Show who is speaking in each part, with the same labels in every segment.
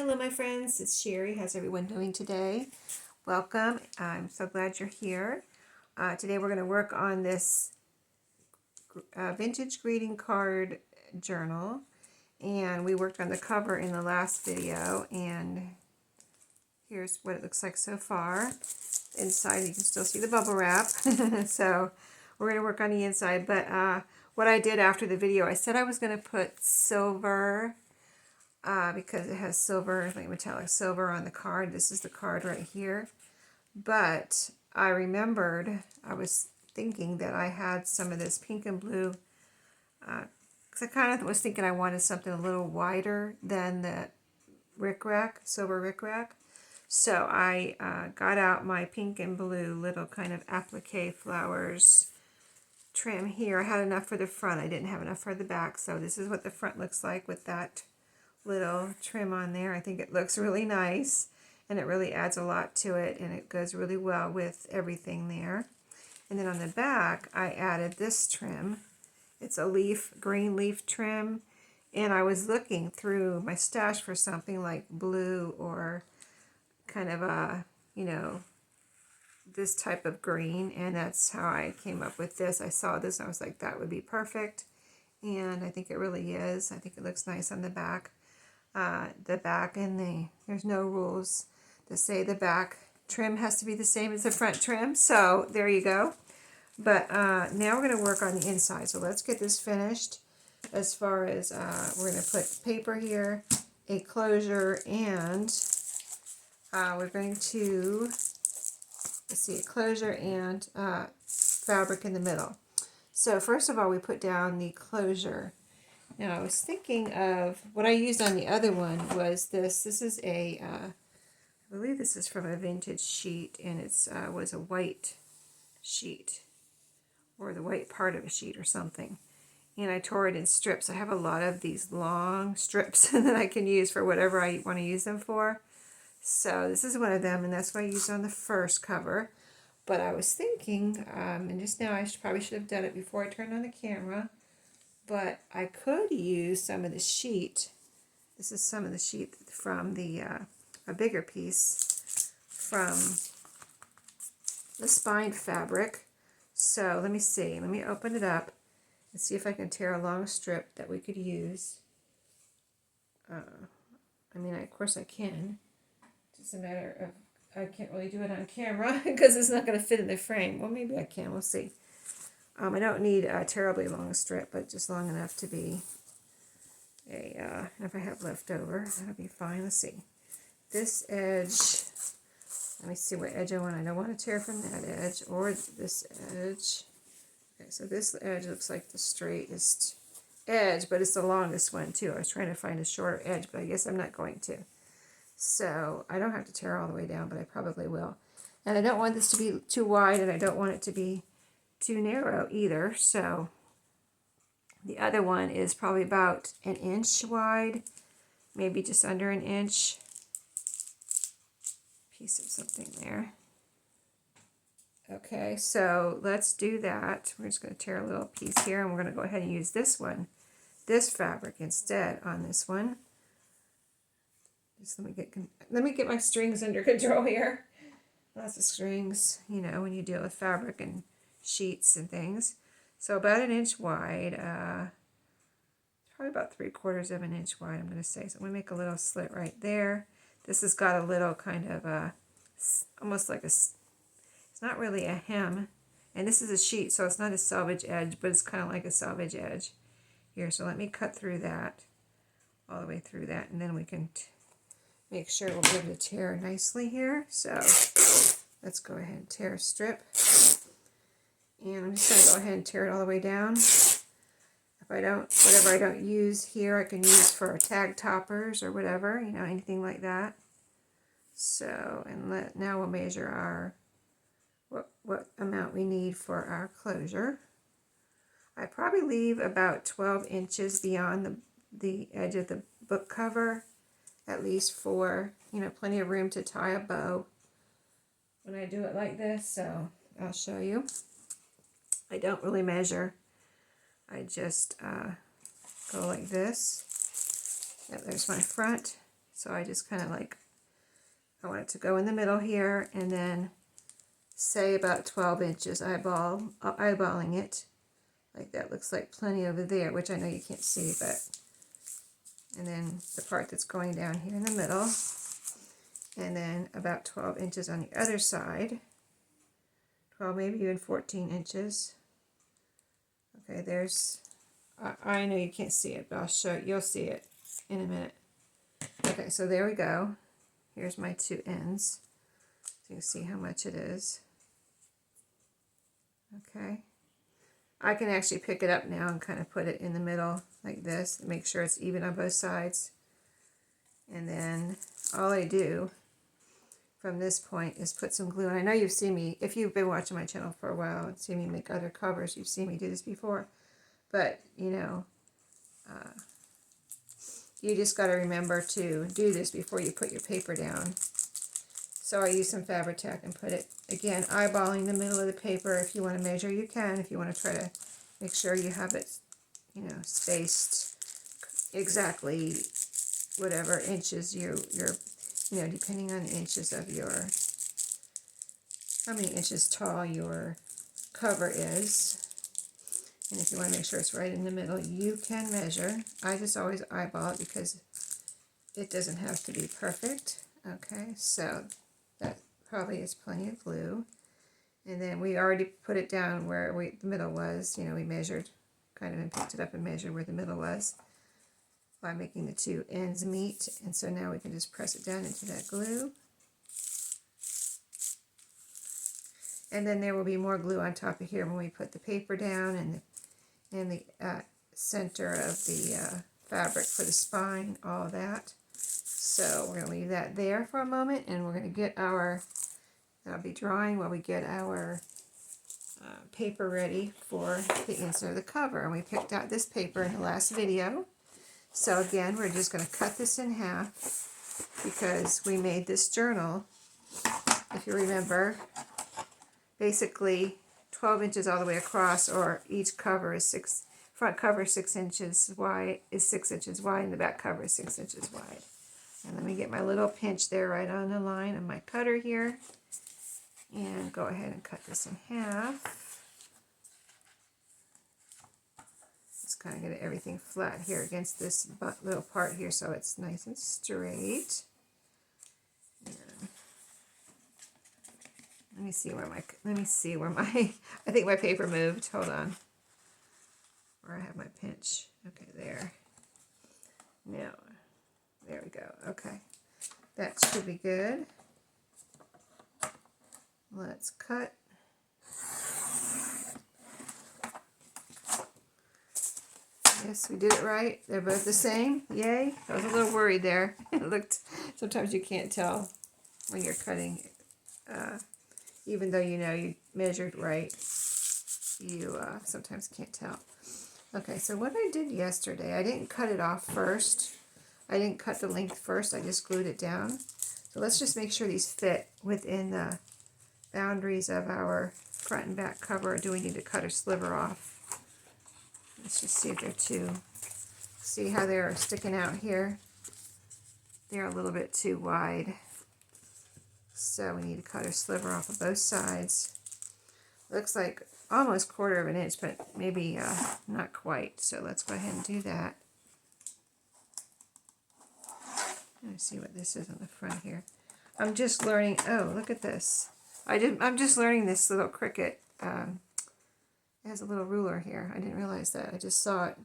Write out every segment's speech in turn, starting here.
Speaker 1: Hello, my friends. It's Sheree. How's everyone doing today? Welcome. I'm so glad you're here. Today we're going to work on this vintage greeting card journal. And we worked on the cover in the last video. And here's what it looks like so far. Inside, you can still see the bubble wrap. So we're going to work on the inside. But what I did after the video, I said I was going to put silver because it has silver, like metallic silver on the card. This is the card right here. But I remembered, I was thinking that I had some of this pink and blue, because I kind of was thinking I wanted something a little wider than the rickrack, silver rickrack. So I got out my pink and blue little kind of applique flowers trim here. I had enough for the front. I didn't have enough for the back. So this is what the front looks like with that little trim on there. I think it looks really nice and it really adds a lot to it, and it goes really well with everything there. And then on the back I added this trim. It's a green leaf trim, and I was looking through my stash for something like blue or kind of a, this type of green, and that's how I came up with this. I saw this and I was like, that would be perfect, and I think it really is. I think it looks nice on the back. There's no rules to say the back trim has to be the same as the front trim, so there you go. But now we're going to work on the inside, so let's get this finished. As far as we're going to put paper here, a closure, and we're going to, a closure and fabric in the middle. So first of all, we put down the closure. Now, I was thinking of what I used on the other one was this. This is I believe this is from a vintage sheet, and it's was a white sheet, or the white part of a sheet or something. And I tore it in strips. I have a lot of these long strips that I can use for whatever I want to use them for. So this is one of them, and that's what I used on the first cover. But I was thinking, and just now probably should have done it before I turned on the camera, but I could use some of the sheet. This is some of the sheet from the, a bigger piece from the spine fabric. So let me see. Let me open it up and see if I can tear a long strip that we could use. Of course I can. It's just a matter of, I can't really do it on camera because it's not going to fit in the frame. Well, maybe I can. We'll see. I don't need a terribly long strip, but just long enough to be if I have leftover, that'll be fine. Let's see. This edge, let me see what edge I want. I don't want to tear from that edge or this edge. Okay, so this edge looks like the straightest edge, but it's the longest one too. I was trying to find a shorter edge, but I guess I'm not going to. So I don't have to tear all the way down, but I probably will. And I don't want this to be too wide, and I don't want it to be too narrow either. So the other one is probably about an inch wide, maybe just under an inch. Piece of something there. Okay, so let's do that. We're just going to tear a little piece here, and we're going to go ahead and use this one, this fabric instead on this one. Just let me get my strings under control here. Lots of strings, when you deal with fabric and sheets and things. So about an inch wide, probably about 3/4 of an inch wide, I'm going to say. So I'm going to make a little slit right there. This has got a little kind of almost like it's not really a hem. And this is a sheet, so it's not a selvage edge, but it's kind of like a selvage edge here. So let me cut through that, all the way through that, and then we can make sure we'll be able to tear nicely here. So let's go ahead and tear a strip. And I'm just going to go ahead and tear it all the way down. Whatever I don't use here, I can use for tag toppers or whatever, anything like that. So, and now we'll measure our, what amount we need for our closure. I probably leave about 12 inches beyond the edge of the book cover, at least for, plenty of room to tie a bow when I do it like this. So I'll show you. I don't really measure. I just go like this. Yep, there's my front. So I just kind of like, I want it to go in the middle here, and then say about 12 inches, eyeballing it. Like that looks like plenty over there, which I know you can't see, but, and then the part that's going down here in the middle, and then about 12 inches on the other side, 12, maybe even 14 inches. Okay, there's, I know you can't see it, but I'll show you, you'll see it in a minute. Okay, so there we go. Here's my two ends. So you can see how much it is. Okay. I can actually pick it up now and kind of put it in the middle like this. Make sure it's even on both sides. And then all I do from this point is put some glue. And I know you've seen me, if you've been watching my channel for a while and seen me make other covers, you've seen me do this before. But, you know, you just got to remember to do this before you put your paper down. So I use some Fabri-Tac and put it, again, eyeballing the middle of the paper. If you want to measure, you can. If you want to try to make sure you have it, you know, spaced exactly whatever inches you're, you know, depending on the inches of your, how many inches tall your cover is. And if you want to make sure it's right in the middle, you can measure. I just always eyeball it because it doesn't have to be perfect. Okay, so that probably is plenty of glue. And then we already put it down where the middle was. You know, we measured, kind of, and picked it up and measured where the middle was by making the two ends meet. And so now we can just press it down into that glue. And then there will be more glue on top of here when we put the paper down, and in the center of the fabric for the spine, all of that. So we're going to leave that there for a moment, and we're going to get our, that'll be drying while we get our paper ready for the inside of the cover. And we picked out this paper in the last video. So again, we're just going to cut this in half because we made this journal, if you remember, basically 12 inches all the way across, or each cover is front cover 6 inches wide, and the back cover is 6 inches wide. And let me get my little pinch there right on the line of my cutter here, and go ahead and cut this in half. Just kind of get everything flat here against this little part here so it's nice and straight. And let me see where my, I think my paper moved. Hold on. Where I have my pinch. Okay, there. Now, there we go. Okay. That should be good. Let's cut. Yes, we did it right. They're both the same. Yay. I was a little worried there. It looked, sometimes you can't tell when you're cutting. Even though you know you measured right, you sometimes can't tell. Okay, so what I did yesterday, I didn't cut it off first. I didn't cut the length first. I just glued it down. So let's just make sure these fit within the boundaries of our front and back cover. Or do we need to cut a sliver off? Let's just see if they're too, see how they're sticking out here? They're a little bit too wide. So we need to cut a sliver off of both sides. Looks like almost 1/4 of an inch, but maybe not quite. So let's go ahead and do that. Let's see what this is on the front here. I'm just learning. Oh, look at this. I'm just learning this little Cricut. It has a little ruler here. I didn't realize that. I just saw it.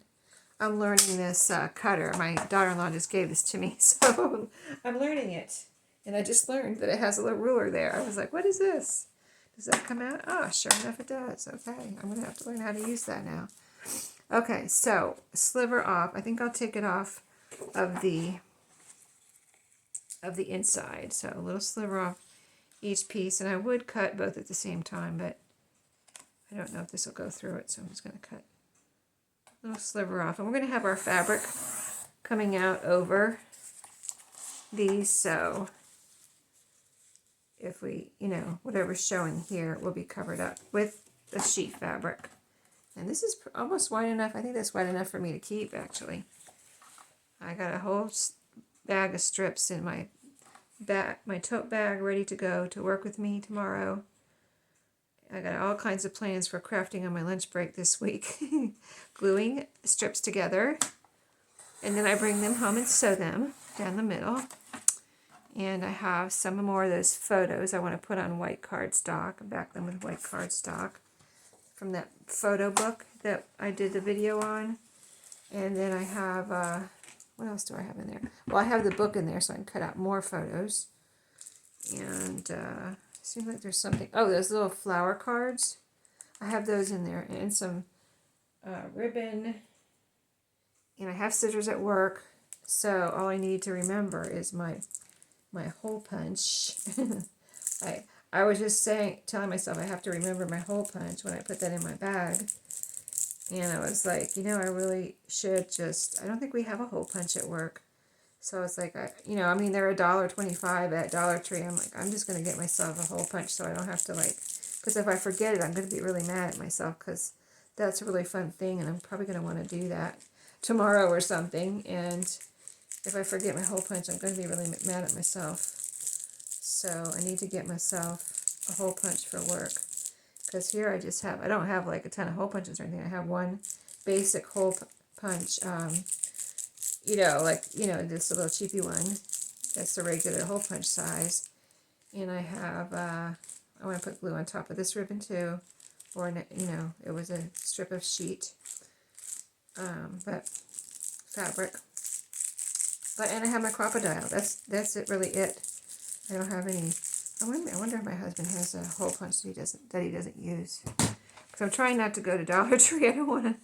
Speaker 1: I'm learning this cutter. My daughter-in-law just gave this to me, so I'm learning it. And I just learned that it has a little ruler there. I was like, what is this? Does that come out? Oh, sure enough it does. Okay, I'm going to have to learn how to use that now. Okay, so sliver off. I think I'll take it off of the inside. So a little sliver off each piece. And I would cut both at the same time, but I don't know if this will go through it, so I'm just going to cut a little sliver off. And we're going to have our fabric coming out over these, so if we, you know, whatever's showing here will be covered up with the sheet fabric. And this is almost wide enough. I think that's wide enough for me to keep, actually. I got a whole bag of strips in my tote bag ready to go to work with me tomorrow. I got all kinds of plans for crafting on my lunch break this week. Gluing strips together, and then I bring them home and sew them down the middle. And I have some more of those photos I want to put on white cardstock and back them with white cardstock from that photo book that I did the video on. And then I have, what else do I have in there? Well, I have the book in there so I can cut out more photos. And seems like there's something, oh, those little flower cards. I have those in there, and some ribbon. And I have scissors at work, so all I need to remember is my hole punch. I was just telling myself I have to remember my hole punch when I put that in my bag. And I was like, you know, I really should just, I don't think we have a hole punch at work. So it's like, you know, I mean, they're $1.25 at Dollar Tree. I'm like, I'm just going to get myself a hole punch so I don't have to, like, because if I forget it, I'm going to be really mad at myself, because that's a really fun thing, and I'm probably going to want to do that tomorrow or something. And if I forget my hole punch, I'm going to be really mad at myself. So I need to get myself a hole punch for work. Because here I don't have like a ton of hole punches or anything. I have one basic hole punch, you know, like, you know, this little cheapy one. That's the regular hole punch size. And I have, I want to put glue on top of this ribbon too. Or, you know, it was a strip of sheet. But fabric. But, and I have my crocodile. That's it, really it. I don't have any. I wonder if my husband has a hole punch that he doesn't use. Because I'm trying not to go to Dollar Tree. I don't want to.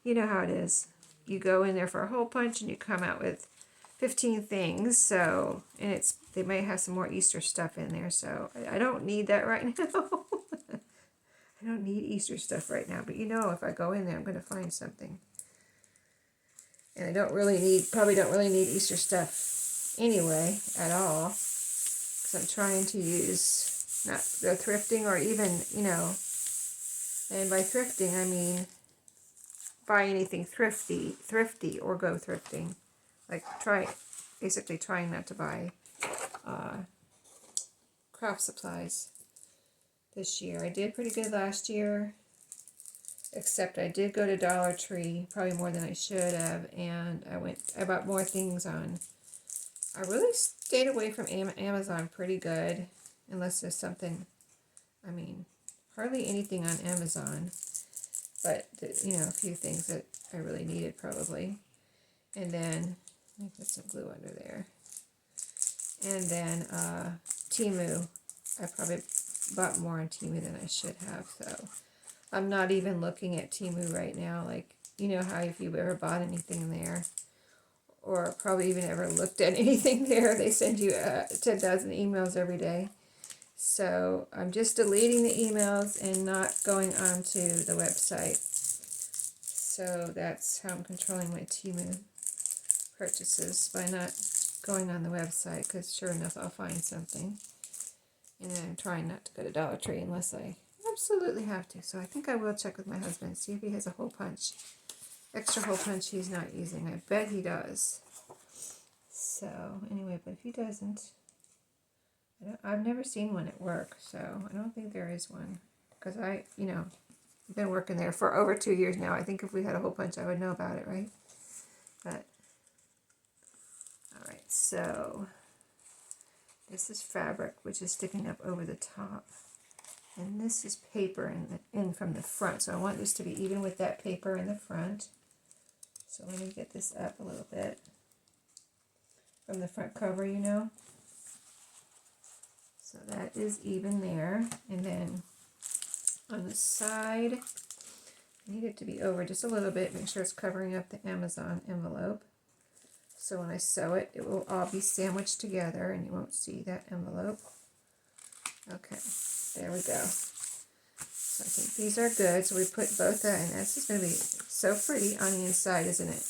Speaker 1: You know how it is. You go in there for a hole punch and you come out with 15 things. So, and they may have some more Easter stuff in there. So I don't need that right now. I don't need Easter stuff right now. But you know, if I go in there, I'm going to find something. And I probably don't really need Easter stuff anyway at all. I'm trying to use not the thrifting, or even, you know, and by thrifting I mean buy anything thrifty or go thrifting. Like basically trying not to buy craft supplies this year. I did pretty good last year, except I did go to Dollar Tree, probably more than I should have, and I bought more things on. I really stayed away from Amazon pretty good, unless there's something, I mean, hardly anything on Amazon, but, you know, a few things that I really needed probably. And then, let me put some glue under there. And then, Temu. I probably bought more on Temu than I should have, so I'm not even looking at Temu right now. Like, you know how if you ever bought anything there, or probably even ever looked at anything there, they send you 10,000 emails every day. So I'm just deleting the emails and not going onto the website. So that's how I'm controlling my Temu purchases, by not going on the website, because sure enough I'll find something. And I'm trying not to go to Dollar Tree unless I absolutely have to. So I think I will check with my husband, see if he has a hole punch. Extra hole punch he's not using. I bet he does. So, anyway, but if he doesn't, I've never seen one at work, so I don't think there is one. Because I've been working there for over 2 years now. I think if we had a hole punch, I would know about it, right? But, alright, so this is fabric, which is sticking up over the top. And this is paper in from the front. So I want this to be even with that paper in the front. So let me get this up a little bit from the front cover, you know. So that is even there. And then on the side, I need it to be over just a little bit. Make sure it's covering up the Amazon envelope. So when I sew it, it will all be sandwiched together and you won't see that envelope. Okay, there we go. So I think these are good. So we put both that, and this is going to be so pretty on the inside, isn't it?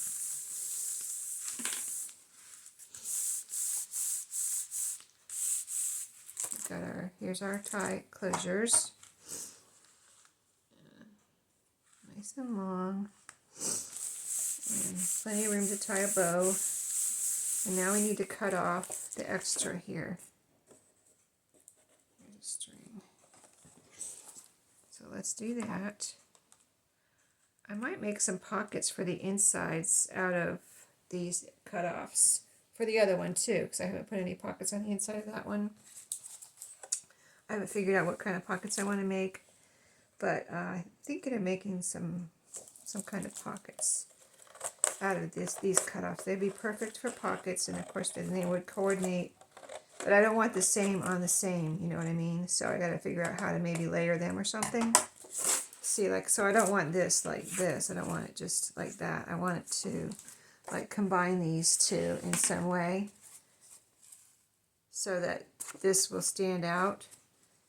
Speaker 1: Here's our tie closures. Nice and long. And plenty of room to tie a bow. And now we need to cut off the extra here. Here's a string. So let's do that. I might make some pockets for the insides out of these cutoffs for the other one too, because I haven't put any pockets on the inside of that one. I haven't figured out what kind of pockets I want to make, but I'm thinking of making some kind of pockets out of these cutoffs. They'd be perfect for pockets, and of course then they would coordinate, but I don't want the same on the same, you know what I mean? So I got to figure out how to maybe layer them or something. See, like, so I don't want this like this. I don't want it just like that. I want it to like combine these two in some way so that this will stand out,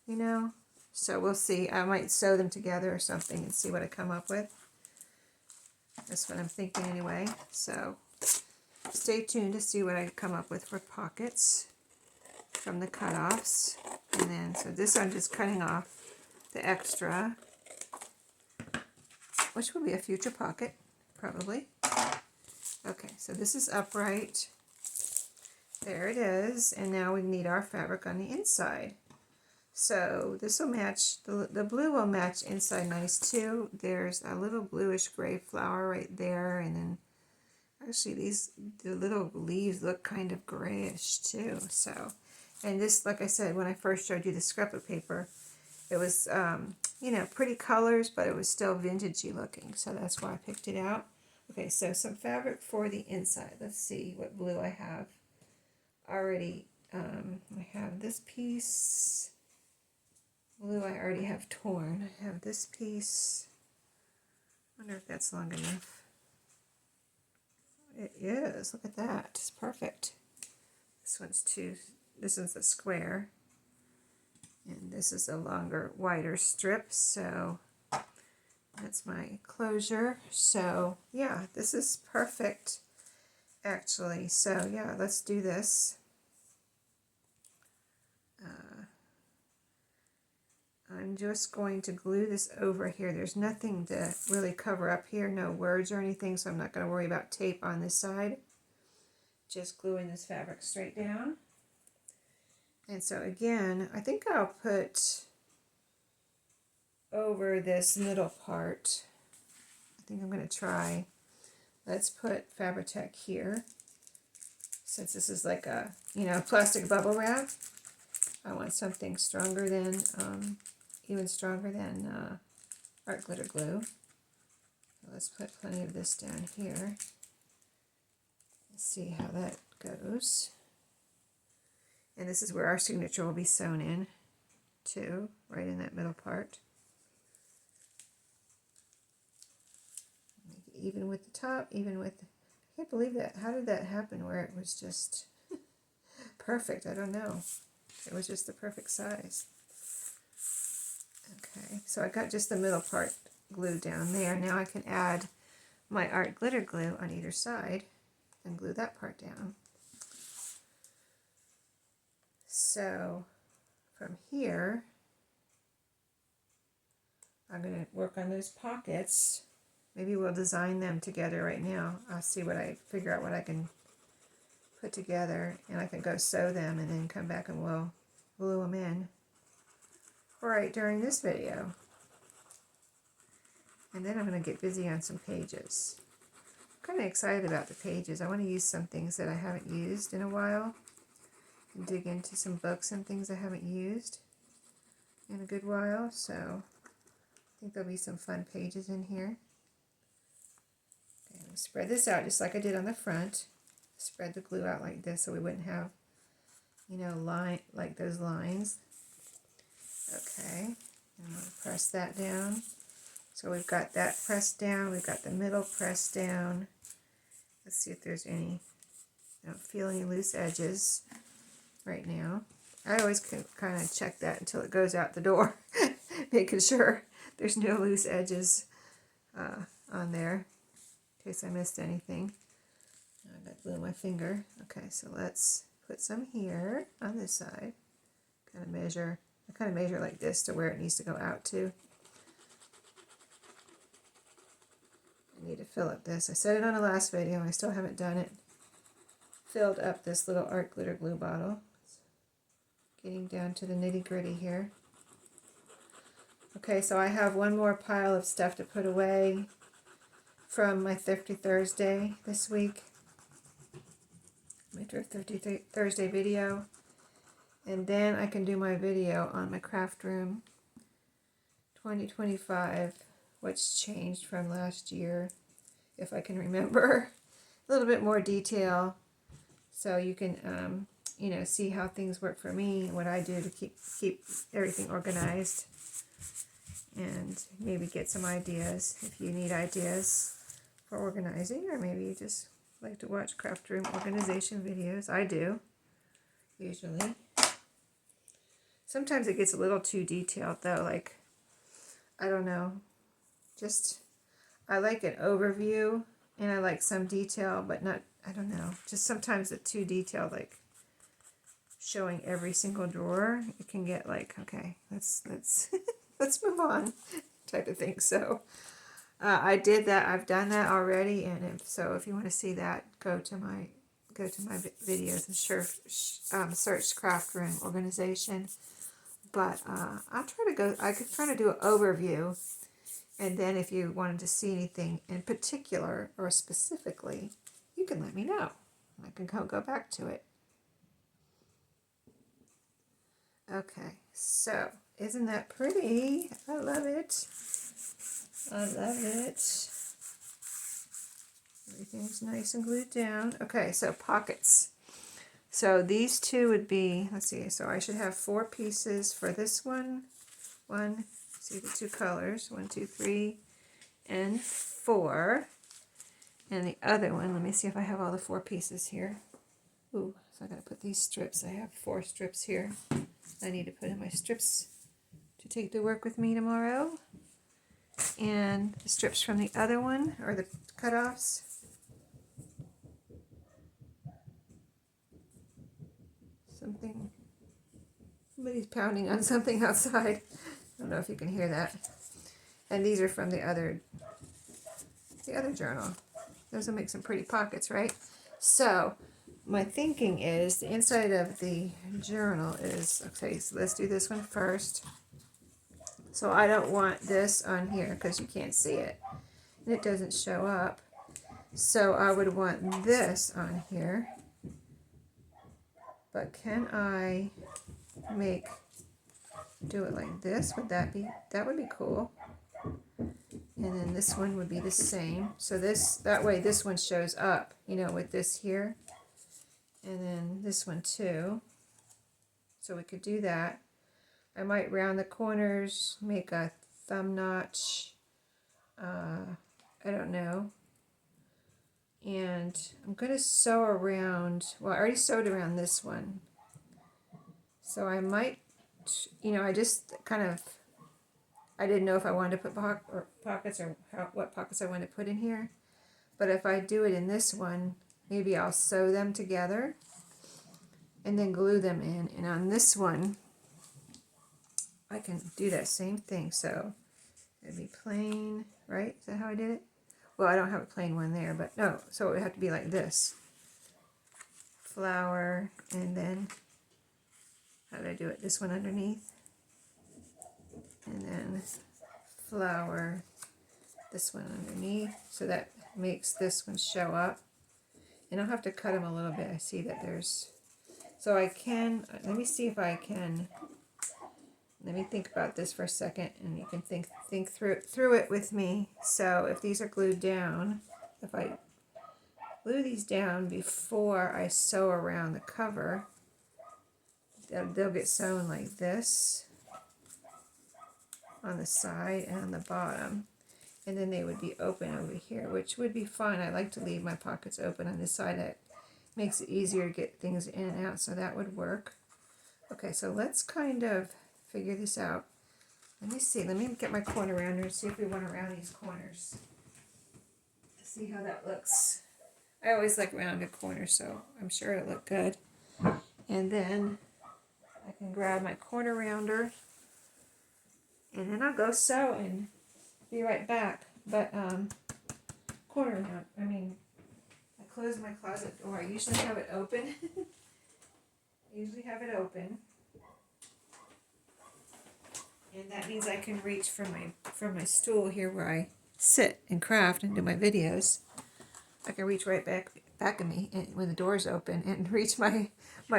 Speaker 1: you know? So we'll see. I might sew them together or something and see what I come up with. That's what I'm thinking anyway. So stay tuned to see what I come up with for pockets from the cutoffs. And then, so this I'm just cutting off the extra, which will be a future pocket, probably. Okay, so this is upright. There it is. And now we need our fabric on the inside. So this will match, the blue will match inside nice too. There's a little bluish gray flower right there. And then actually the little leaves look kind of grayish too. So, and this, like I said, when I first showed you the scrapbook paper, it was, you know, pretty colors, but it was still vintagey looking. So that's why I picked it out. Okay, so some fabric for the inside. Let's see what blue I have already. I have this piece. Blue I already have torn. I have this piece. I wonder if that's long enough. It is. Look at that. It's perfect. This one's a square. And this is a longer, wider strip, so that's my closure. So yeah, this is perfect actually. So yeah, let's do this. I'm just going to glue this over here. There's nothing to really cover up here, no words or anything, so I'm not going to worry about tape on this side. Just gluing this fabric straight down. And so again, I think I'll put over this middle part. I think I'm going to try. Let's put Fabri-Tac here. Since this is like a, you know, plastic bubble wrap, I want something stronger than, even stronger than art glitter glue. So let's put plenty of this down here. Let's see how that goes. And this is where our signature will be sewn in too, right in that middle part. Make it even with the top, even with, I can't believe that. How did that happen where it was just perfect? I don't know. It was just the perfect size. Okay, so I got just the middle part glued down there. Now I can add my art glitter glue on either side and glue that part down. So from here, I'm going to work on those pockets. Maybe we'll design them together right now. I'll see what I figure out what I can put together, and I can go sew them and then come back and we'll glue them in right during this video. And then I'm going to get busy on some pages. I'm kind of excited about the pages. I want to use some things that I haven't used in a while. And dig into some books and things I haven't used in a good while. So I think there'll be some fun pages in here. Okay, I'm going to spread this out just like I did on the front. Spread the glue out like this so we wouldn't have, you know, like those lines. Okay, and I'm going to press that down. So we've got that pressed down, we've got the middle pressed down. Let's see if there's any, I don't feel any loose edges right now. I always kind of check that until it goes out the door, making sure there's no loose edges on there, in case I missed anything. I got glue on my finger. Okay, so let's put some here on this side. Kind of measure. I kind of measure like this to where it needs to go out to. I need to fill up this. I said it on the last video, and I still haven't done it. filled up this little art glitter glue bottle. Getting down to the nitty gritty here. Okay, so I have one more pile of stuff to put away from my Thrifty Thursday this week. My Thrifty Thursday video. And then I can do my video on my craft room 2025. What's changed from last year, if I can remember. A little bit more detail, so you can, you know, see how things work for me and what I do to keep everything organized. And maybe get some ideas if you need ideas for organizing, or maybe you just like to watch craft room organization videos. I do, usually. Sometimes it gets a little too detailed though, like, I don't know, just, I like an overview and I like some detail, but not, I don't know, just sometimes it's too detailed, like showing every single drawer. It can get like, okay, let's let's move on type of thing. So I did that. I've done that already, and if you want to see that, go to my videos and search craft room organization. But I'll try to go. I could try to do an overview, and then if you wanted to see anything in particular or specifically, you can let me know. I can go back to it. Okay, so isn't that pretty? I love it. I love it. Everything's nice and glued down. Okay, so pockets. So these two would be, let's see, so I should have 4 pieces for this one. See the 2 colors, 1, 2, 3, and 4. And the other one, let me see if I have all the 4 pieces here. Ooh, so I gotta put these strips. I have 4 strips here. I need to put in my strips to take to work with me tomorrow. And the strips from the other one, or the cutoffs. Somebody's pounding on something outside. I don't know if you can hear that. And these are from the other journal. Those will make some pretty pockets, right? So my thinking is the inside of the journal is, okay, so let's do this one first. So I don't want this on here because you can't see it. And it doesn't show up. So I would want this on here. But can I do it like this? That would be cool. And then this one would be the same. So that way this one shows up, you know, with this here. And then this one too. So we could do that. I might round the corners, make a thumb notch. I don't know. And I'm going to sew around, well, I already sewed around this one. So I might, you know, I just kind of, I didn't know if I wanted to put pockets or what pockets I wanted to put in here. But if I do it in this one, maybe I'll sew them together and then glue them in. And on this one, I can do that same thing. So it'd be plain, right? Is that how I did it? Well, I don't have a plain one there, but no. So it would have to be like this. Flower, and then, how did I do it? This one underneath. And then flower, this one underneath. So that makes this one show up. And I'll have to cut them a little bit. I see that there's, so I can, let me see if I can, let me think about this for a second, and you can think through it with me. So if these are glued down, if I glue these down before I sew around the cover, they'll get sewn like this on the side and on the bottom. And then they would be open over here, which would be fine. I like to leave my pockets open on this side. That makes it easier to get things in and out, so that would work. Okay, so let's kind of figure this out. Let me see. Let me get my corner rounder and see if we want to round these corners. See how that looks. I always like rounded corners, so I'm sure it'll look good. And then I can grab my corner rounder, and then I'll go sew and be right back. But corner round, I close my closet door. I usually have it open. And that means I can reach from my stool here where I sit and craft and do my videos. I can reach right back of me and when the door's open and reach my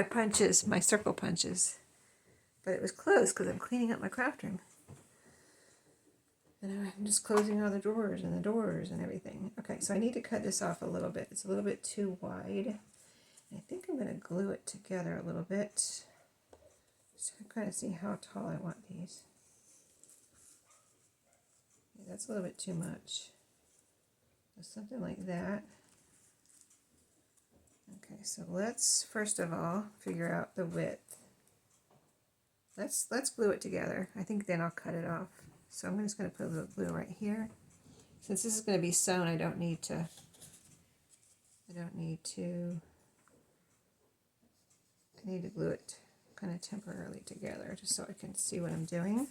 Speaker 1: punches, my circle punches. But it was closed because I'm cleaning up my craft room. And I'm just closing all the drawers and everything. Okay, so I need to cut this off a little bit. It's a little bit too wide. I think I'm going to glue it together a little bit. So I'm trying to see how tall I want these. Yeah, that's a little bit too much. So something like that. Okay, so let's first of all figure out the width. Let's glue it together. I think then I'll cut it off. So I'm just going to put a little glue right here. Since this is going to be sewn, I don't need to glue it kind of temporarily together just so I can see what I'm doing.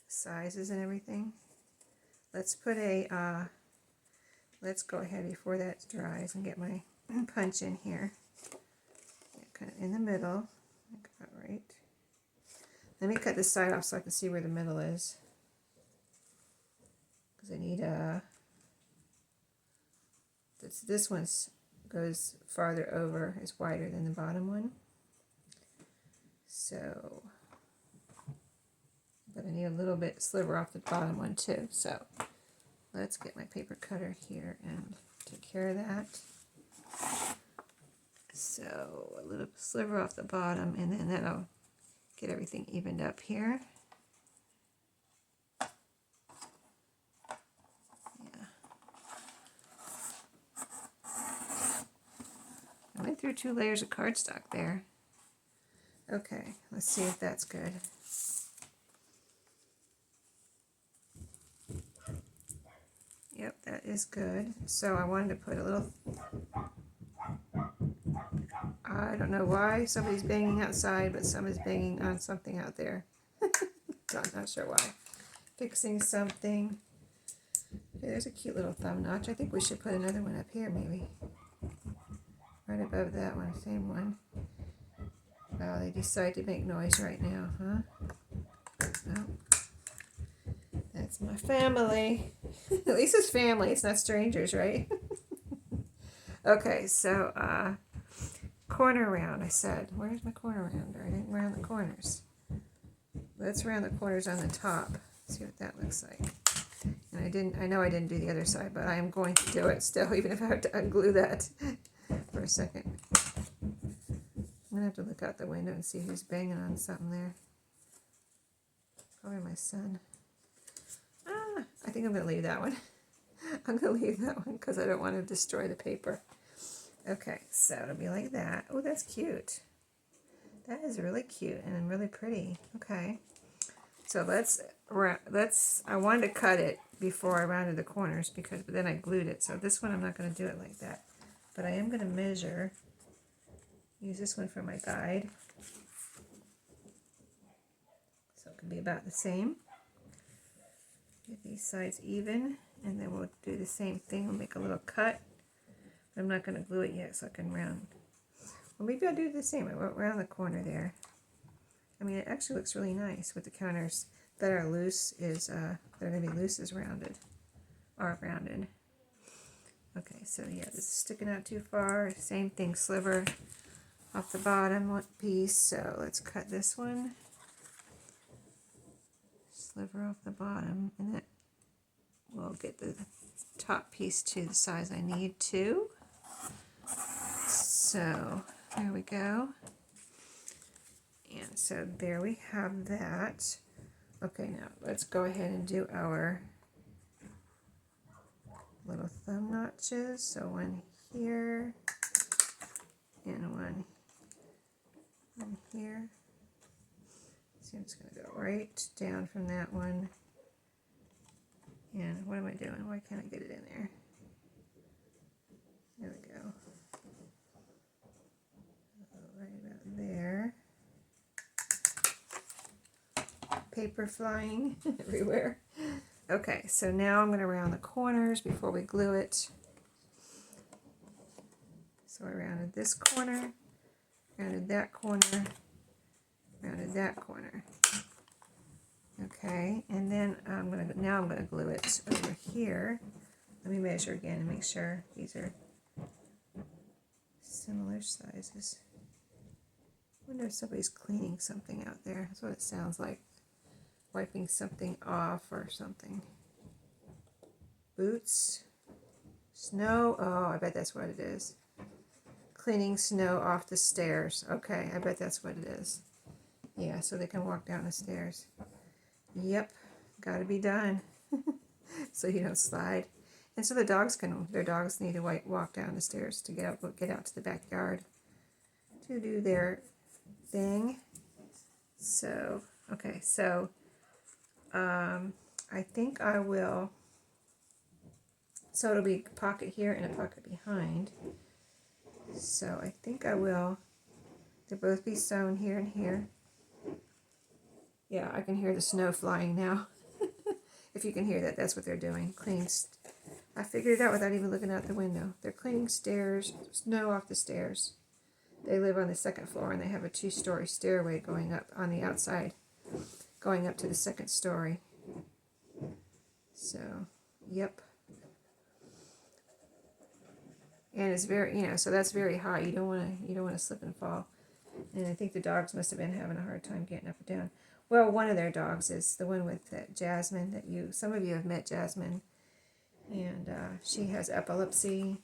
Speaker 1: Sizes and everything. Let's put let's go ahead before that dries and get my punch in here. Yeah, kind of in the middle. About right. Let me cut this side off so I can see where the middle is. Because I need this one goes farther over, is wider than the bottom one. So, but I need a little bit sliver off the bottom one too. So let's get my paper cutter here and take care of that. So a little sliver off the bottom, and then that'll get everything evened up here. Yeah. I went through 2 layers of cardstock there. Okay, let's see if that's good. Yep, that is good. So I wanted to put a little, I don't know why somebody's banging outside, but somebody's banging on something out there. I'm not sure why. Fixing something. Okay, there's a cute little thumb notch. I think we should put another one up here maybe. Right above that one, same one. Wow, they decide to make noise right now, huh? Well, that's my family. At least it's family, it's not strangers, right? Okay, so corner round, I said. Where's my corner rounder? I didn't round the corners. Let's round the corners on the top. See what that looks like. And I know I didn't do the other side, but I am going to do it still, even if I have to unglue that for a second. I'm going to have to look out the window and see who's banging on something there. Probably my son. I think I'm going to leave that one. I'm going to leave that one because I don't want to destroy the paper. Okay, so it'll be like that. Oh, that's cute. That is really cute and really pretty. Okay. So I wanted to cut it before I rounded the corners but then I glued it. So this one I'm not going to do it like that. But I am going to measure. Use this one for my guide. So it can be about the same. Get these sides even, and then we'll do the same thing. We'll make a little cut. But I'm not going to glue it yet so I can round. Well, maybe I'll do the same. I won't round the corner there. I mean, it actually looks really nice with the counters that are loose that are going to be loose is rounded. Or rounded. Okay, so yeah, this is sticking out too far. Same thing, sliver off the bottom one piece. So let's cut this one. Sliver off the bottom, and that will get the top piece to the size I need to. So there we go. And so there we have that. Okay, now let's go ahead and do our little thumb notches. So one here and one here. So I'm just going to go right down from that one. And what am I doing? Why can't I get it in there? There we go. Right about there. Paper flying everywhere. Okay, so now I'm going to round the corners before we glue it. So I rounded this corner, rounded that corner, rounded that corner. Okay, and then I'm gonna glue it over here. Let me measure again and make sure these are similar sizes. I wonder if somebody's cleaning something out there. That's what it sounds like. Wiping something off or something. Boots. Snow. Oh, I bet that's what it is. Cleaning snow off the stairs. Okay, I bet that's what it is. Yeah, so they can walk down the stairs. Yep, got to be done. So you don't slide. And so their dogs need to walk down the stairs to get out to the backyard to do their thing. So, okay, so I think I will, so it'll be a pocket here and a pocket behind. So I think I will, they'll both be sewn here and here. Yeah, I can hear the snow flying now. If you can hear that, that's what they're doing. Cleaning. I figured it out without even looking out the window. They're cleaning snow off the stairs. They live on the second floor and they have a 2-story stairway going up on the outside, going up to the second story. So, yep. And it's very, so that's very high. You don't want to slip and fall. And I think the dogs must have been having a hard time getting up and down. Well, one of their dogs is the one with Jasmine that some of you have met Jasmine. And she has epilepsy.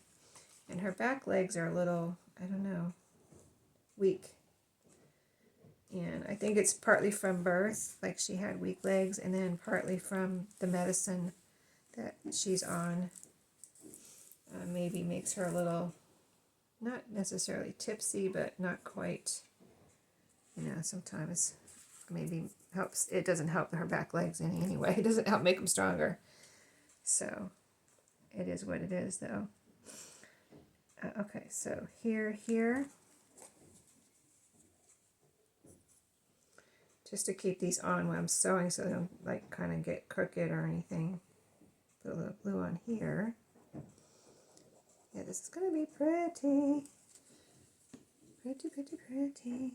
Speaker 1: And her back legs are a little, I don't know, weak. And I think it's partly from birth, like she had weak legs, and then partly from the medicine that she's on. Maybe makes her a little, not necessarily tipsy, but not quite, sometimes maybe helps. It doesn't help her back legs in any way. It doesn't help make them stronger. So it is what it is, though. Okay, so here, just to keep these on when I'm sewing so they don't like kind of get crooked or anything. Put a little glue on here. Yeah, this is going to be pretty. Pretty, pretty, pretty.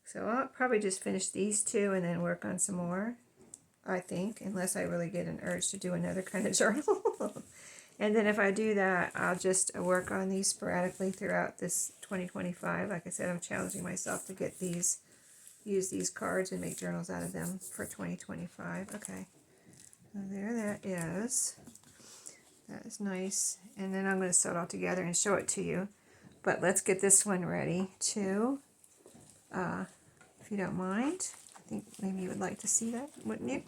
Speaker 1: So I'll probably just finish these two and then work on some more, I think, unless I really get an urge to do another kind of journal. And then if I do that, I'll just work on these sporadically throughout this 2025. Like I said, I'm challenging myself to use these cards and make journals out of them for 2025. Okay, so there that is. That is nice. And then I'm going to sew it all together and show it to you. But let's get this one ready too. If you don't mind, I think maybe you would like to see that, wouldn't you?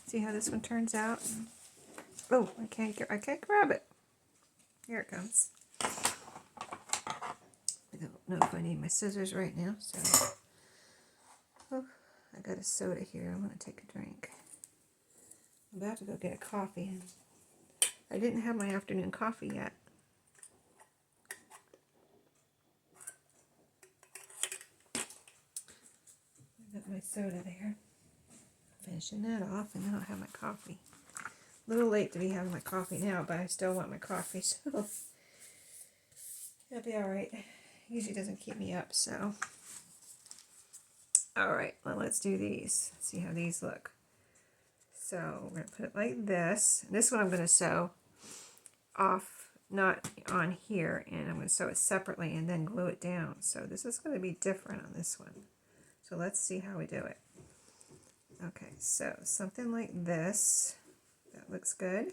Speaker 1: See how this one turns out. Oh, I can't grab it. Here it comes. I don't know if I need my scissors right now, so. Oh, I got a soda here. I'm going to take a drink. I'm about to go get a coffee. I didn't have my afternoon coffee yet. I got my soda there. Finishing that off, and then I'll have my coffee. A little late to be having my coffee now, but I still want my coffee, so it'll be alright. Usually doesn't keep me up, so. Alright, well, let's do these. See how these look. So we're going to put it like this. This one I'm going to sew off, not on here, and I'm going to sew it separately and then glue it down. So this is going to be different on this one. So let's see how we do it. Okay, so something like this. That looks good.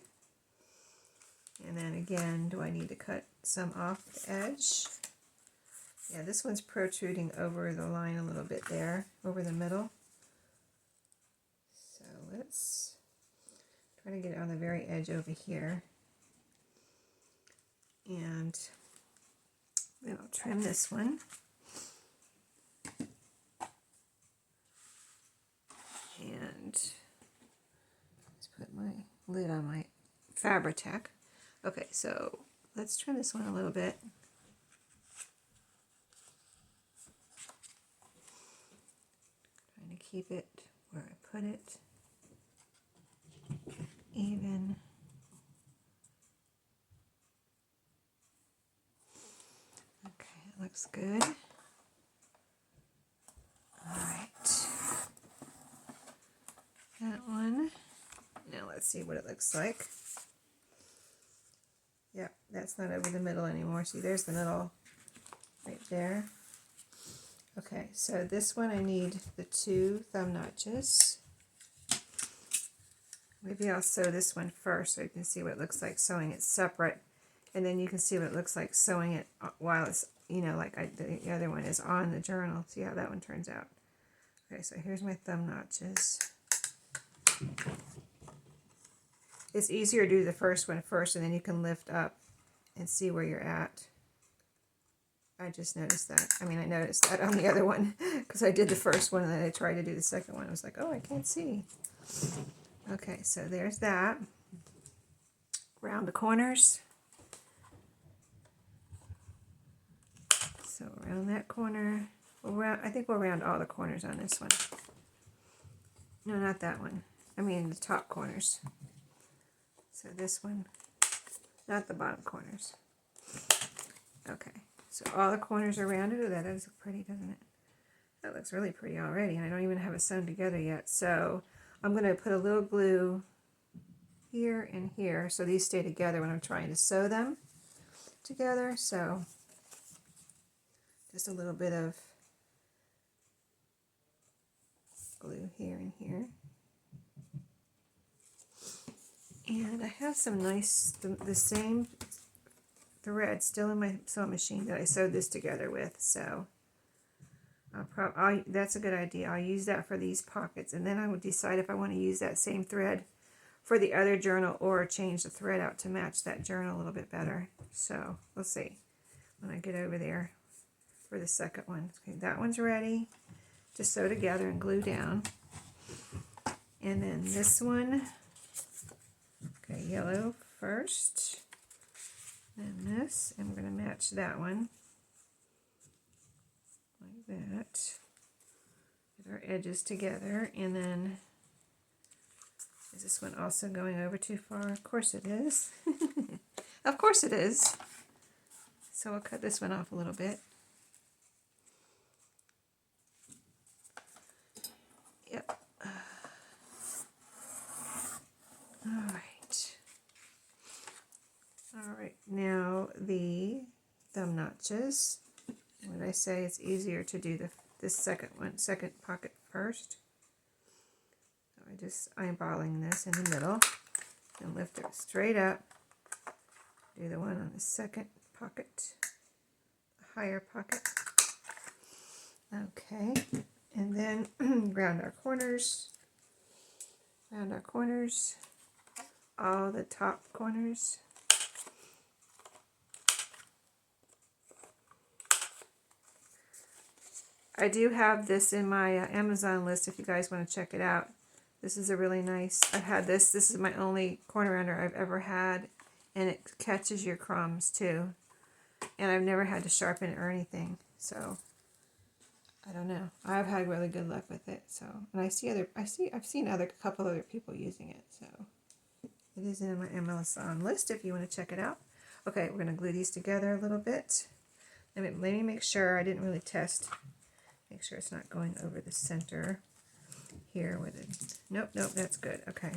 Speaker 1: And then again, do I need to cut some off the edge? Yeah, this one's protruding over the line a little bit there, over the middle. So let's try to get it on the very edge over here. And then I'll trim this one. And let's put my lid on my Fabri-Tac. Okay, so let's trim this one a little bit. Trying to keep it where I put it even. looks good. Alright. That one. Now let's see what it looks like. Yep, that's not over the middle anymore. See, there's the middle right there. Okay, so this one I need the 2 thumb notches. Maybe I'll sew this one first so you can see what it looks like sewing it separate. And then you can see what it looks like sewing it while it's, you know, like the other one is on the journal. See how that one turns out. Okay, so here's my thumb notches. It's easier to do the first one first, and then you can lift up and see where you're at. I just noticed that. I mean, I noticed that on the other one because I did the first one and then I tried to do the second one. I was like, oh, I can't see. Okay, so there's that. Round the corners. So around that corner. I think we'll round all the corners on this one. No, not that one. I mean the top corners. So this one, not the bottom corners. Okay. So all the corners are rounded. Oh, that does look pretty, doesn't it? That looks really pretty already, and I don't even have it sewn together yet. So I'm going to put a little glue here and here so these stay together when I'm trying to sew them together. So just a little bit of glue here and here. And I have some nice, the same thread still in my sewing machine that I sewed this together with, so that's a good idea. I'll use that for these pockets, and then I will decide if I want to use that same thread for the other journal or change the thread out to match that journal a little bit better. So we'll see when I get over there for the second one. Okay, that one's ready to sew together and glue down. And then this one, okay, yellow first. And this, and we're going to match that one like that. Get our edges together, and then is this one also going over too far? Of course it is. Of course it is. So we'll cut this one off a little bit. Yep. All right. Alright, now the thumb notches. What did I say? It's easier to do this second pocket first. So I'm eyeballing this in the middle and lift it straight up. Do the one on the second pocket, the higher pocket. Okay, and then round our corners. Round our corners, all the top corners. I do have this in my Amazon list if you guys want to check it out. This is a really nice, I've had this. This is my only corner rounder I've ever had, and it catches your crumbs too. And I've never had to sharpen it or anything, so I don't know. I've had really good luck with it. So, and I've seen a couple other people using it. So it is in my Amazon list if you want to check it out. Okay, we're going to glue these together a little bit. Let me make sure I didn't really test. Make sure it's not going over the center here with it. Nope, that's good. Okay.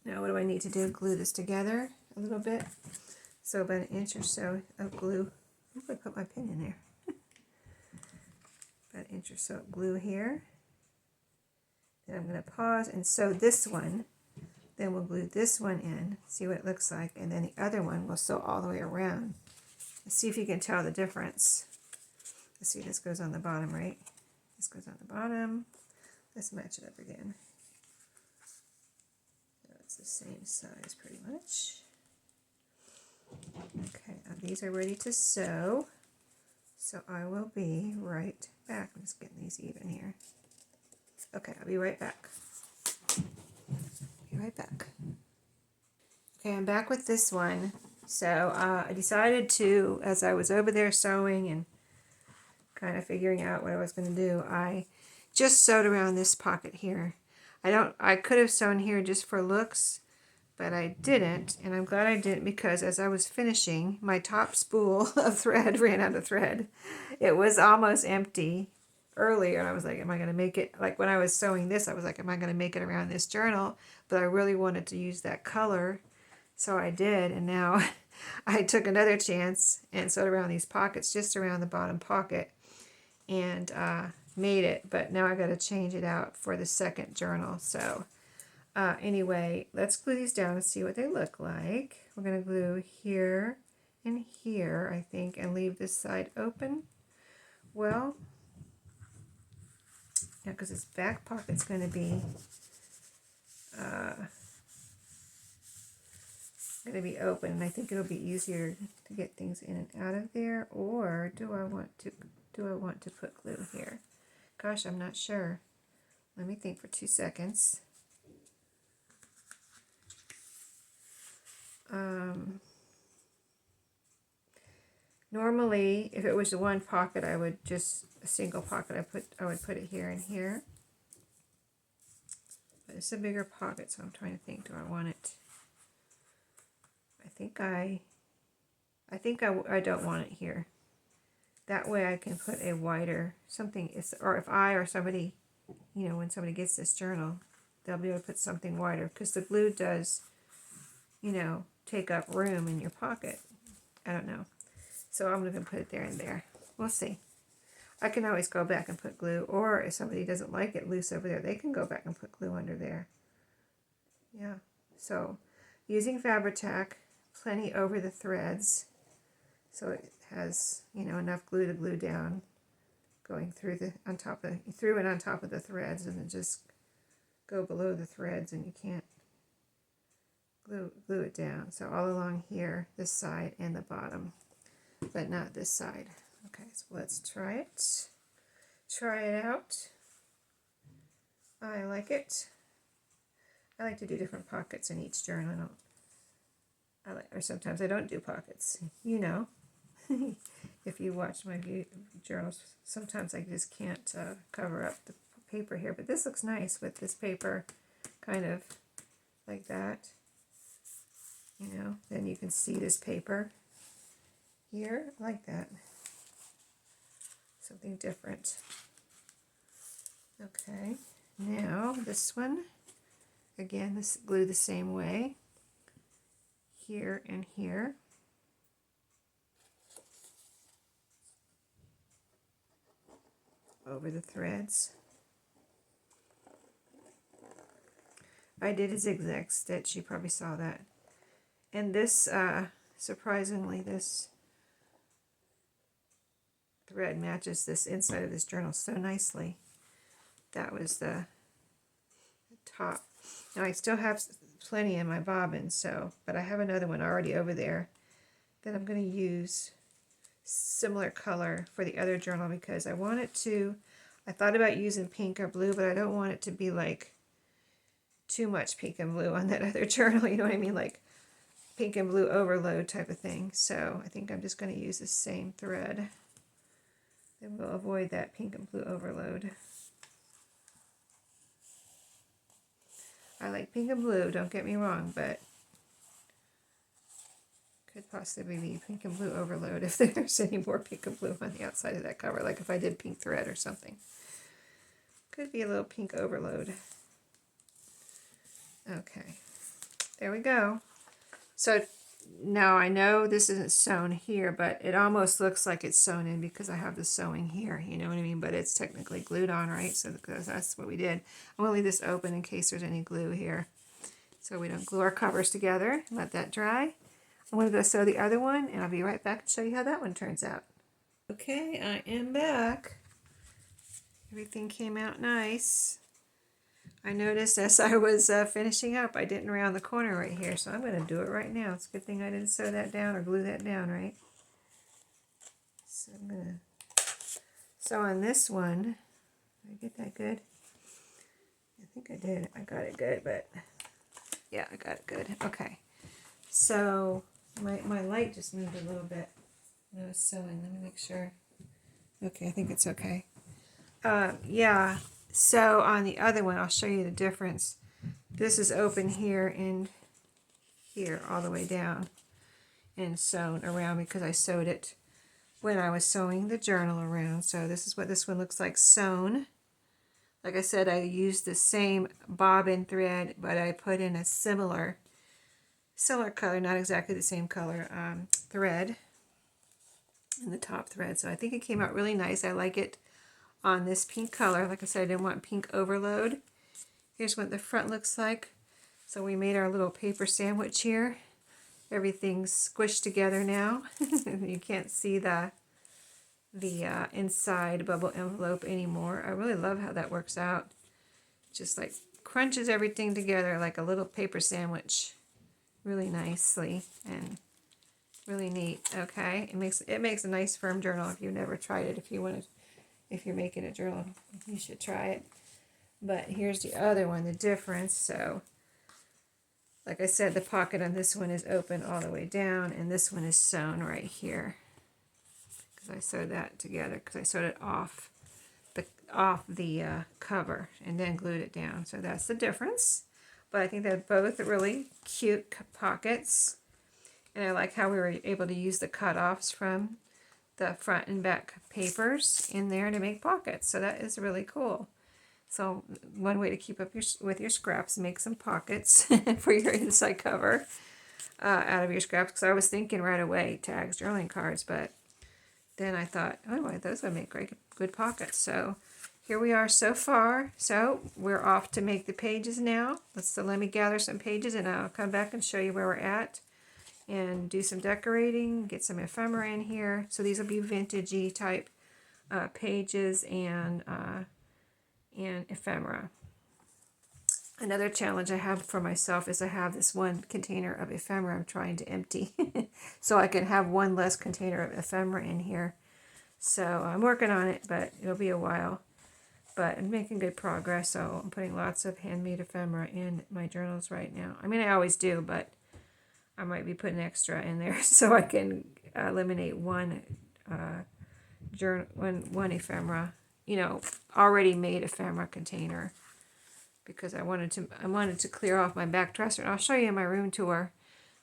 Speaker 1: Now what do I need to do? Glue this together a little bit. So about an inch or so of glue. I'm going to put my pin in there. About an inch or so of glue here. Then I'm going to pause and sew this one. Then we'll glue this one in, see what it looks like, and then the other one we'll sew all the way around. Let's see if you can tell the difference. Let's see, this goes on the bottom, right? This goes on the bottom. Let's match it up again. So it's the same size pretty much. Okay, now these are ready to sew. So I will be right back. I'm just getting these even here. Okay, I'll be right back. Be right back. Okay, I'm back with this one. So I decided to, as I was over there sewing and kind of figuring out what I was going to do, I just sewed around this pocket here. I could have sewn here just for looks, but I didn't, and I'm glad I didn't, because as I was finishing, my top spool of thread ran out of thread. It was almost empty earlier, and I was like, am I going to make it, like when I was sewing this, I was like, am I going to make it around this journal? But I really wanted to use that color, so I did, and now I took another chance and sewed around these pockets, just around the bottom pocket, and made it, but now I got to change it out for the second journal. So anyway, let's glue these down and see what they look like. We're going to glue here and here, I think, and leave this side open. Well, yeah, because this back pocket's going to be open, and I think it'll be easier to get things in and out of there. Or do I want to put glue here? Gosh, I'm not sure. Let me think for 2 seconds. Normally, if it was the one pocket, I would just a single pocket. I would put it here and here. But it's a bigger pocket, so I'm trying to think. Do I want it? I think I don't want it here. That way, I can put a wider something. Or if I or somebody, you know, when somebody gets this journal, they'll be able to put something wider, because the glue does, you know, take up room in your pocket. I don't know. So I'm going to put it there and there. We'll see. I can always go back and put glue, or if somebody doesn't like it loose over there, they can go back and put glue under there. Yeah. So using Fabri-Tac, plenty over the threads, so it has, you know, enough glue to glue down, going through on top of the threads, and then just go below the threads, and you can't glue it down. So all along here, this side and the bottom, but not this side. Okay, so let's try it. Try it out. I like it. I like to do different pockets in each journal. Or sometimes I don't do pockets. You know, if you watch my journals, sometimes I just can't cover up the paper here. But this looks nice with this paper, kind of like that. You know, then you can see this paper here. I like that. Something different. Okay, now this one. Again, this glue the same way. Here and here. Over the threads. I did a zigzag stitch. You probably saw that. And this, surprisingly, this thread matches this inside of this journal so nicely. That was the top. Now I still have plenty in my bobbin, but I have another one already over there that I'm going to use similar color for the other journal, because I want it to, I thought about using pink or blue, but I don't want it to be like too much pink and blue on that other journal, you know what I mean, like pink and blue overload type of thing. So I think I'm just going to use the same thread. Then we'll avoid that pink and blue overload. I like pink and blue, don't get me wrong, but could possibly be pink and blue overload if there's any more pink and blue on the outside of that cover, like if I did pink thread or something. Could be a little pink overload. Okay, there we go. So now I know this isn't sewn here, but it almost looks like it's sewn in because I have the sewing here, you know what I mean? But it's technically glued on, right? So that's what we did. I'm going to leave this open in case there's any glue here, so we don't glue our covers together. Let that dry. I'm going to go sew the other one, and I'll be right back and show you how that one turns out. Okay, I am back. Everything came out nice. I noticed as I was finishing up, I didn't round the corner right here, so I'm going to do it right now. It's a good thing I didn't sew that down or glue that down, right? So I'm going to sew on this one. Did I get that good? I think I did. I got it good, but yeah, I got it good. Okay. So my light just moved a little bit when I was sewing. Let me make sure. Okay, I think it's okay. Yeah. So on the other one, I'll show you the difference. This is open here, and here all the way down and sewn around because I sewed it when I was sewing the journal around. So this is what this one looks like sewn. Like I said, I used the same bobbin thread, but I put in a similar color, not exactly the same color, thread in the top thread. So I think it came out really nice. I like it on this pink color. Like I said, I didn't want pink overload. Here's what the front looks like. So we made our little paper sandwich here. Everything's squished together now. You can't see the inside bubble envelope anymore. I really love how that works out. Just like crunches everything together like a little paper sandwich really nicely and really neat. Okay, it makes a nice firm journal. If you've never tried it, if you're making a journal, you should try it. But here's the other one, the difference. So like I said, the pocket on this one is open all the way down, and this one is sewn right here. I sewed that together because I sewed it off the cover and then glued it down. So that's the difference. But I think they're both really cute pockets. And I like how we were able to use the cutoffs from the front and back papers in there to make pockets. So that is really cool. So one way to keep up with your scraps, make some pockets for your inside cover out of your scraps. Because I was thinking right away, tags, journaling cards, but then I thought, oh, those would make good pockets. So here we are so far. So we're off to make the pages now. Let me gather some pages and I'll come back and show you where we're at and do some decorating, get some ephemera in here. So these will be vintagey type pages and ephemera. Another challenge I have for myself is I have this one container of ephemera I'm trying to empty. So I can have one less container of ephemera in here. So I'm working on it, but it'll be a while. But I'm making good progress, so I'm putting lots of handmade ephemera in my journals right now. I mean, I always do, but I might be putting extra in there so I can eliminate one ephemera, already made ephemera container. Because I wanted to clear off my back dresser. And I'll show you in my room tour,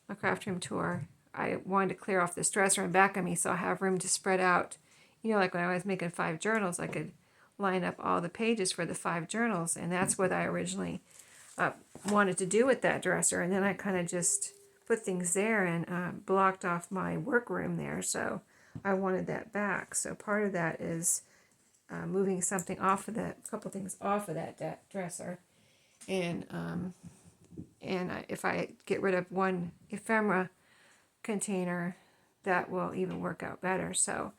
Speaker 1: my craft room tour. I wanted to clear off this dresser in back of me so I have room to spread out. Like when I was making 5 journals, I could line up all the pages for the 5 journals. And that's what I originally wanted to do with that dresser. And then I kind of just put things there and blocked off my workroom there. So I wanted that back. So part of that is moving something off of that, a couple things off of that dresser. And if I get rid of one ephemera container, that will even work out better. So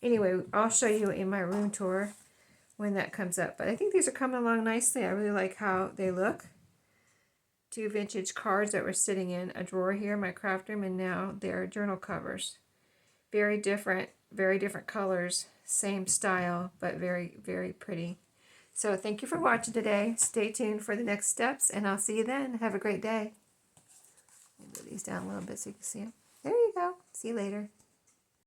Speaker 1: anyway, I'll show you in my room tour when that comes up. But I think these are coming along nicely. I really like how they look. 2 vintage cards that were sitting in a drawer here in my craft room, and now they're journal covers. Very different colors, same style, but very, very pretty. So thank you for watching today. Stay tuned for the next steps, and I'll see you then. Have a great day. Move these down a little bit so you can see them. There you go. See you later.